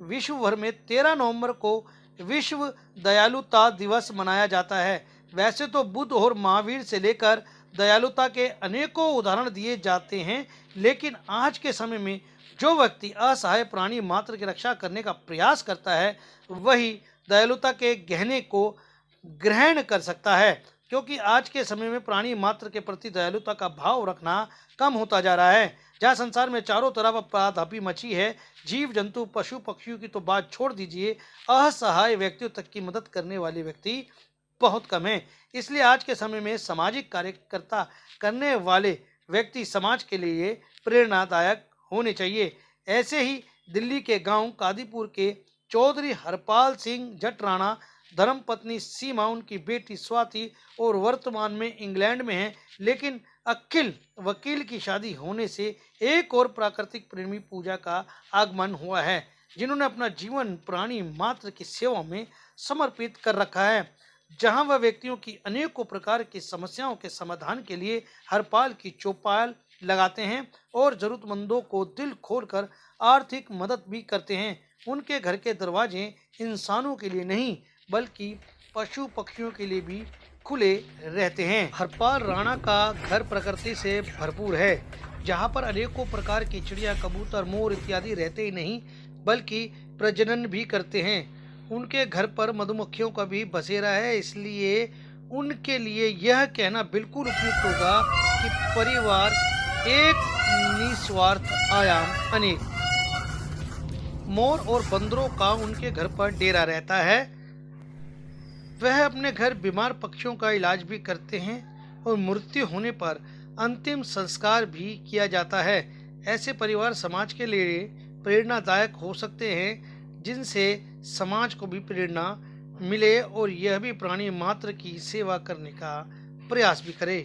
विश्व भर में 13 नवंबर को विश्व दयालुता दिवस मनाया जाता है। वैसे तो बुद्ध और महावीर से लेकर दयालुता के अनेकों उदाहरण दिए जाते हैं, लेकिन आज के समय में जो व्यक्ति असहाय प्राणी मात्र की रक्षा करने का प्रयास करता है, वही दयालुता के गहने को ग्रहण कर सकता है। क्योंकि आज के समय में प्राणी मात्र के प्रति दयालुता का भाव रखना कम होता जा रहा है। जहाँ संसार में चारों तरफ अपराधापी मची है, जीव जंतु पशु पक्षियों की तो बात छोड़ दीजिए, असहाय व्यक्तियों तक की मदद करने वाले व्यक्ति बहुत कम है। इसलिए आज के समय में सामाजिक कार्यकर्ता करने वाले व्यक्ति समाज के लिए प्रेरणादायक होने चाहिए। ऐसे ही दिल्ली के गांव कादीपुर के चौधरी हरपाल सिंह जट राणा, धर्मपत्नी सीमा, उनकी बेटी स्वाति और वर्तमान में इंग्लैंड में है, लेकिन अखिल वकील की शादी होने से एक और प्राकृतिक प्रेमी पूजा का आगमन हुआ है, जिन्होंने अपना जीवन प्राणी मात्र की सेवा में समर्पित कर रखा है। जहां वह व्यक्तियों की अनेकों प्रकार की समस्याओं के समाधान के लिए हरपाल की चौपाल लगाते हैं और जरूरतमंदों को दिल खोलकर आर्थिक मदद भी करते हैं। उनके घर के दरवाजे इंसानों के लिए नहीं बल्कि पशु पक्षियों के लिए भी खुले रहते हैं। हरपाल राणा का घर प्रकृति से भरपूर है, जहां पर अनेकों प्रकार की चिड़िया, कबूतर, मोर इत्यादि रहते ही नहीं बल्कि प्रजनन भी करते हैं। उनके घर पर मधुमक्खियों का भी बसेरा है, इसलिए उनके लिए यह कहना बिल्कुल उपयुक्त होगा कि परिवार एक, निस्वार्थ आयाम अनेक। मोर और बंदरों का उनके घर पर डेरा रहता है। वह अपने घर बीमार पक्षियों का इलाज भी करते हैं और मृत्यु होने पर अंतिम संस्कार भी किया जाता है। ऐसे परिवार समाज के लिए प्रेरणादायक हो सकते हैं, जिनसे समाज को भी प्रेरणा मिले और यह भी प्राणी मात्र की सेवा करने का प्रयास भी करे।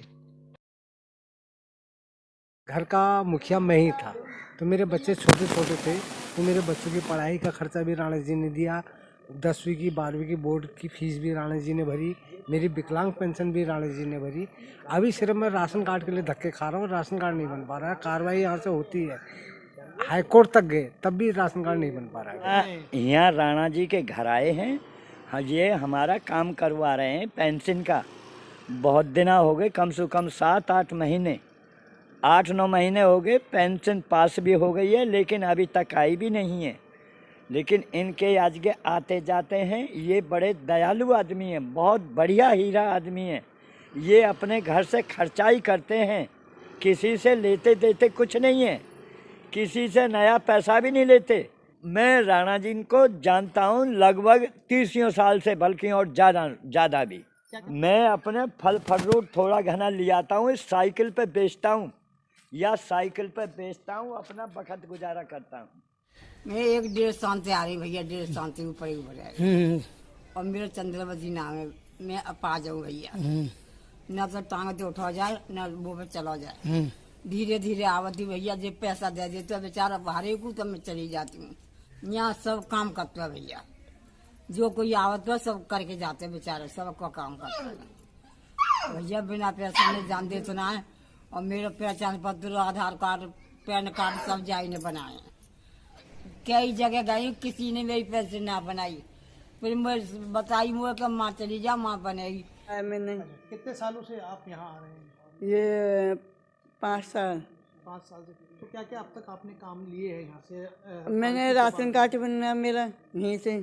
घर का मुखिया मैं ही था, तो मेरे बच्चे छोटे छोटे थे, तो मेरे बच्चों की पढ़ाई का खर्चा भी राणा जी ने दिया, 10वीं की 12वीं की बोर्ड की फीस भी राणा जी ने भरी, मेरी विकलांग पेंशन भी राणा जी ने भरी। अभी सिर्फ मैं राशन कार्ड के लिए धक्के खा रहा हूँ, राशन कार्ड नहीं बन पा रहा है। कार्रवाई यहाँ से होती है, हाई कोर्ट तक गए तब भी राशन कार्ड नहीं बन पा रहा है। यहाँ राणा जी के घर आए हैं, हाँ, ये हमारा काम करवा रहे हैं पेंशन का। बहुत दिन हो गए, कम से कम 7-8 महीने, 8-9 महीने हो गए, पेंशन पास भी हो गई है, लेकिन अभी तक आई भी नहीं है। लेकिन इनके आज के आते जाते हैं, ये बड़े दयालु आदमी हैं, बहुत बढ़िया हीरा आदमी हैं। ये अपने घर से खर्चाई करते हैं, किसी से लेते देते कुछ नहीं है, किसी से नया पैसा भी नहीं लेते। मैं राणा जी को जानता हूँ लगभग 30 साल से, बल्कि और ज़्यादा भी। मैं अपने फल फ्रूट थोड़ा घना ले आता हूँ, साइकिल पे बेचता हूँ या साइकिल पे बेचता हूँ, अपना वक्त गुजारा करता हूँ। मैं 1-1.5 साल से आ रही भैया, 1.5 साल से ऊपर ही ऊपर है। और मेरा चंद्रवती नाम है। मैं अब आ जाऊँ भैया, न तो टांग से उठा जाए न वो पे चला जाए। धीरे धीरे आवती भैया, जो पैसा दे देते बेचारा भारे को, तो मैं चली जाती हूँ। यहाँ सब काम करता है भैया, जो कोई आवत है सब करके जाते बेचारे, सबका काम करता है भैया। बिना पैसा नहीं जान दे सुना है। और मेरा पहचान पत्र, आधार कार्ड, पैन कार्ड सब जाई ने बनाए। कई जगह गई, किसी ने मेरी पैसे ना बनाई। फिर मैं बताई मुझे कि माँ चली जा, माँ बनेगी। मैंने कितने सालों से आप यहाँ आ रहे हैं? ये 5 साल। 5 साल से। तो क्या क्या अब तक आपने काम लिए हैं यहाँ से? मैंने राशन कार्ड बनना मेरा यहीं से,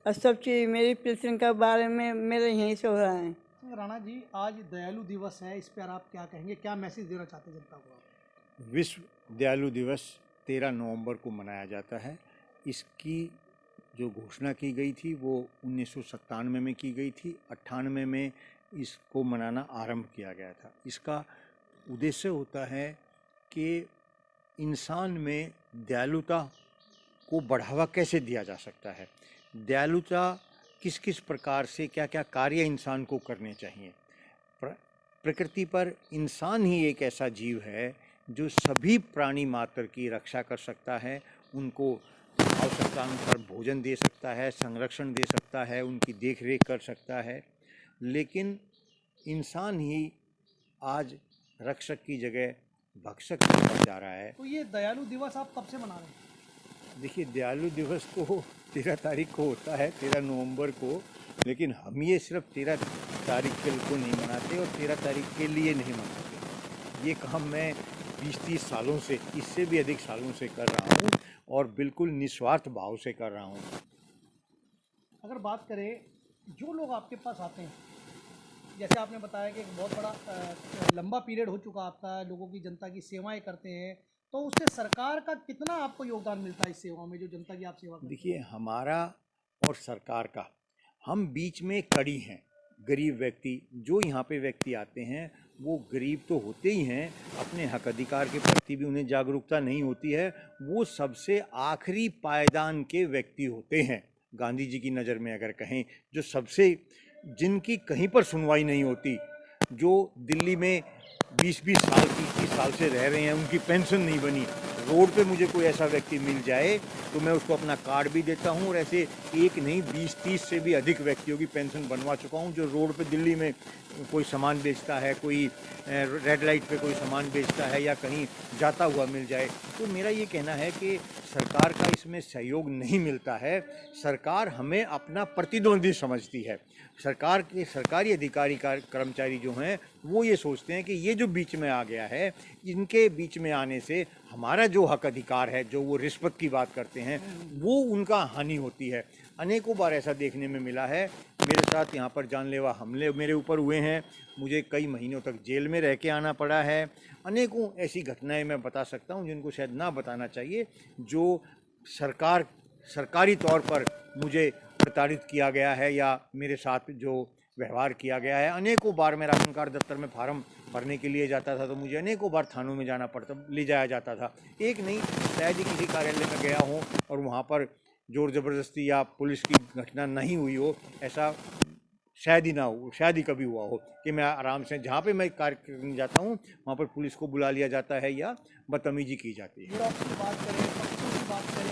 और सब चीज़ मेरी पेंशन के बारे में मेरा यहीं से हो रहा है। राणा जी, आज दयालु दिवस है, इस पर आप क्या कहेंगे, क्या मैसेज देना चाहते हैं जनता को? विश्व दयालु दिवस 13 नवंबर को मनाया जाता है। इसकी जो घोषणा की गई थी वो 1997 में की गई थी। 98 में इसको मनाना आरंभ किया गया था। इसका उद्देश्य होता है कि इंसान में दयालुता को बढ़ावा कैसे दिया जा सकता है, दयालुता किस किस प्रकार से, क्या क्या कार्य इंसान को करने चाहिए। प्रकृति पर इंसान ही एक ऐसा जीव है जो सभी प्राणी मात्र की रक्षा कर सकता है, उनको आवश्यकतानुसार भोजन दे सकता है, संरक्षण दे सकता है, उनकी देखरेख कर सकता है। लेकिन इंसान ही आज रक्षक की जगह भक्षक बनता जा रहा है। तो ये दयालु दिवस आप कब से मना रहे हैं? देखिए, दयालु दिवस तो 13 तारीख को होता है, 13 नवंबर को, लेकिन हम ये सिर्फ 13 तारीख को नहीं मनाते और 13 तारीख के लिए नहीं मनाते। ये काम मैं 20-30 सालों से, इससे भी अधिक सालों से कर रहा हूँ और बिल्कुल निस्वार्थ भाव से कर रहा हूँ। अगर बात करें, जो लोग आपके पास आते हैं, जैसे आपने बताया कि एक बहुत बड़ा लंबा पीरियड हो चुका आपका, लोगों की, जनता की सेवाएं करते हैं, तो उससे सरकार का कितना आपको योगदान मिलता है इस सेवा में, जो जनता की आप सेवा करते हैं? देखिए, हमारा और सरकार का, हम बीच में कड़ी हैं। गरीब व्यक्ति, जो यहाँ पे व्यक्ति आते हैं, वो गरीब तो होते ही हैं, अपने हक अधिकार के प्रति भी उन्हें जागरूकता नहीं होती है। वो सबसे आखिरी पायदान के व्यक्ति होते हैं, गांधी जी की नज़र में अगर कहें, जो सबसे, जिनकी कहीं पर सुनवाई नहीं होती, जो दिल्ली में 20-20 साल, 30-30 साल से रह रहे हैं, उनकी पेंशन नहीं बनी। रोड पे मुझे कोई ऐसा व्यक्ति मिल जाए तो मैं उसको अपना कार्ड भी देता हूँ और ऐसे एक नहीं 20-30 से भी अधिक व्यक्तियों की पेंशन बनवा चुका हूँ। जो रोड पे दिल्ली में कोई सामान बेचता है, कोई रेड लाइट पे कोई सामान बेचता है या कहीं जाता हुआ मिल जाए, तो मेरा ये कहना है कि सरकार का इसमें सहयोग नहीं मिलता है। सरकार हमें अपना प्रतिद्वंदी समझती है। सरकार के सरकारी अधिकारी कर्मचारी जो हैं, वो ये सोचते हैं कि ये जो बीच में आ गया है, इनके बीच में आने से हमारा जो हक अधिकार है, जो वो रिश्वत की बात करते हैं, वो उनका हानि होती है। अनेकों बार ऐसा देखने में मिला है। मेरे साथ यहाँ पर जानलेवा हमले मेरे ऊपर हुए हैं, मुझे कई महीनों तक जेल में रह के आना पड़ा है। अनेकों ऐसी घटनाएं मैं बता सकता हूँ जिनको शायद ना बताना चाहिए, जो सरकारी तौर पर मुझे प्रताड़ित किया गया है या मेरे साथ जो व्यवहार किया गया है। अनेकों बार मैं राशन कार्ड दफ्तर में फार्म भरने के लिए जाता था तो मुझे अनेकों बार थानों में जाना पड़ता, ले जाया जाता था। एक नहीं, शायद ही किसी कार्यालय में गया हूँ और वहाँ पर जोर ज़बरदस्ती या पुलिस की घटना नहीं हुई हो, ऐसा शायद ही ना हो, शायद ही कभी हुआ हो कि मैं आराम से जहाँ पे मैं कार्य करने जाता हूँ वहाँ पर पुलिस को बुला लिया जाता है या बदतमीजी की जाती है। यूरोप की बात करें, पक्षियों की बात करें,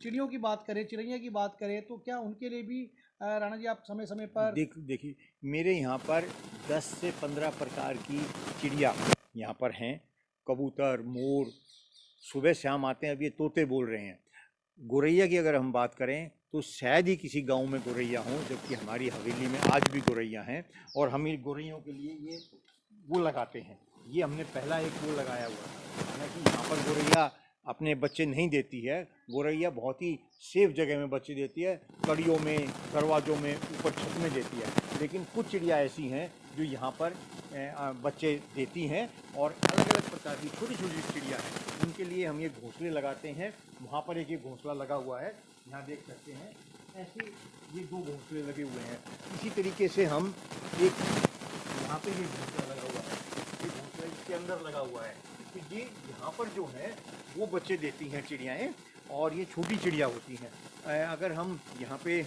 चिड़ियों की बात करें, चिड़ैया की बात करें, तो क्या उनके लिए भी राणा जी आप समय समय पर? देखिए, मेरे यहाँ पर 10 से 15 प्रकार की चिड़िया यहाँ पर हैं। कबूतर, मोर, सुबह शाम आते हैं। अब ये तोते बोल रहे हैं। गौरैया की अगर हम बात करें तो शायद ही किसी गांव में गौरैया हों, जबकि हमारी हवेली में आज भी गौरैया हैं और हम इन गौरैयों के लिए ये वो लगाते हैं। ये हमने पहला एक वो लगाया हुआ है। हालांकि यहाँ पर गौरैया अपने बच्चे नहीं देती है। गौरैया बहुत ही सेफ जगह में बच्चे देती है, कड़ियों में, दरवाज़ों में, ऊपर छत में देती है। लेकिन कुछ चिड़िया ऐसी हैं जो यहाँ पर बच्चे देती हैं और अलग अलग प्रकार की छोटी छोटी चिड़िया हैं, उनके लिए हम ये घोंसले लगाते हैं। वहाँ पर एक ये घोंसला लगा हुआ है, यहाँ देख सकते हैं, ऐसे ये 2 घोंसले लगे हुए हैं। इसी तरीके से हम एक यहाँ पे ये घोंसला लगा हुआ है, ये घोंसला इसके अंदर लगा हुआ है। तो ये यहाँ पर जो है वो बच्चे देती हैं चिड़ियाएँ और ये छोटी चिड़िया होती हैं। अगर हम यहाँ पे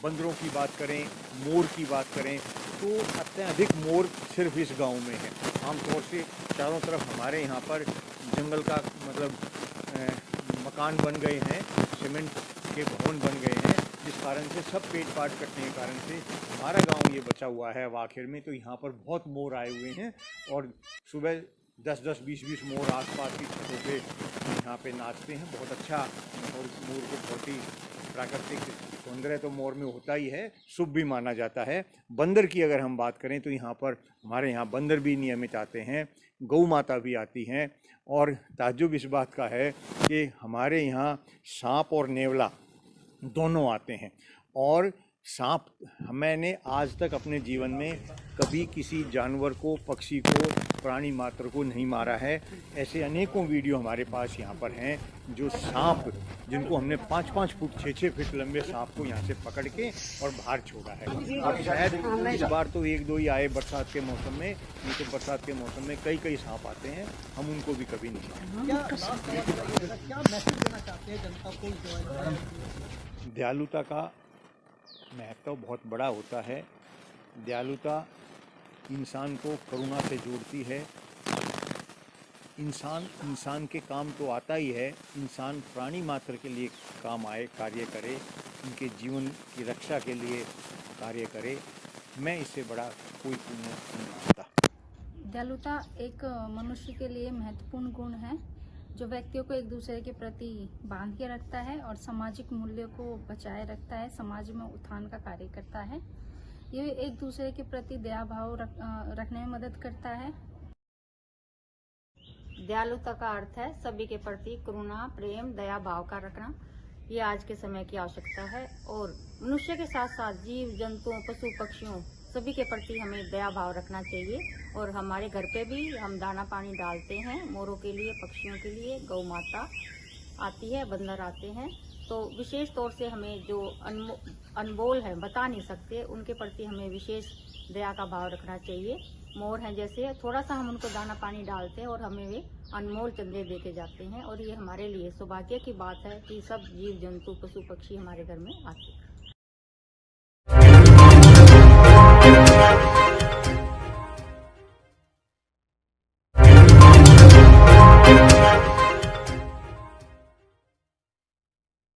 बंदरों की बात करें, मोर की बात करें, तो अत्यधिक मोर सिर्फ इस गांव में है। आमतौर से चारों तरफ हमारे यहाँ पर जंगल का मतलब मकान बन गए हैं, सीमेंट के भवन बन गए हैं, जिस कारण से सब पेट पाट कटने के कारण से हमारा गांव ये बचा हुआ है। अब आखिर में तो यहाँ पर बहुत मोर आए हुए हैं और सुबह 10-10, 20-20 मोर आसपास की छतों पे यहाँ पे नाचते हैं। बहुत अच्छा, और मोर को बहुत ही प्राकृतिक सौंदर्य तो मोर में होता ही है, शुभ भी माना जाता है। बंदर की अगर हम बात करें तो यहाँ पर हमारे यहाँ बंदर भी नियमित आते हैं, गौ माता भी आती हैं और ताज्जुब इस बात का है कि हमारे यहाँ सांप और नेवला दोनों आते हैं। और सांप, मैंने आज तक अपने जीवन में कभी किसी जानवर को, पक्षी को, प्राणी मात्र को नहीं मारा है। ऐसे अनेकों वीडियो हमारे पास यहाँ पर हैं जो सांप, जिनको हमने 5-5 फुट 6-6 फीट लंबे सांप को यहाँ से पकड़ के और बाहर छोड़ा है। अब शायद इस बार तो 1-2 ही आए बरसात के मौसम में, नहीं तो बरसात के मौसम में कई सांप आते हैं, हम उनको भी कभी नहीं मारते। क्या मैसेज देना चाहते हैं जनता को? दयालुता का महत्व बहुत बड़ा होता है। दयालुता इंसान को करुणा से जोड़ती है। इंसान के काम तो आता ही है, इंसान प्राणी मात्र के लिए काम आए, कार्य करे, उनके जीवन की रक्षा के लिए कार्य करे। मैं इससे बड़ा कोई पुण्य नहीं मानता। दयालुता एक मनुष्य के लिए महत्वपूर्ण गुण है जो व्यक्तियों को एक दूसरे के प्रति बांध के रखता है और सामाजिक मूल्यों को बचाए रखता है, समाज में उत्थान का कार्य करता है। ये एक दूसरे के प्रति दया भाव रखने में मदद करता है। दयालुता का अर्थ है सभी के प्रति करुणा, प्रेम, दया भाव का रखना। ये आज के समय की आवश्यकता है और मनुष्य के साथ साथ जीव जंतुओं, पशु पक्षियों सभी के प्रति हमें दया भाव रखना चाहिए। और हमारे घर पे भी हम दाना पानी डालते हैं मोरों के लिए, पक्षियों के लिए, गौ माता आती है, बंदर आते हैं, तो विशेष तौर से हमें जो अनमोल है, बता नहीं सकते, उनके प्रति हमें विशेष दया का भाव रखना चाहिए। मोर हैं जैसे, थोड़ा सा हम उनको दाना पानी डालते हैं और हमें वे अनमोल चंदे देके जाते हैं और ये हमारे लिए सौभाग्य की बात है कि सब जीव जंतु, पशु पक्षी हमारे घर में आते हैं।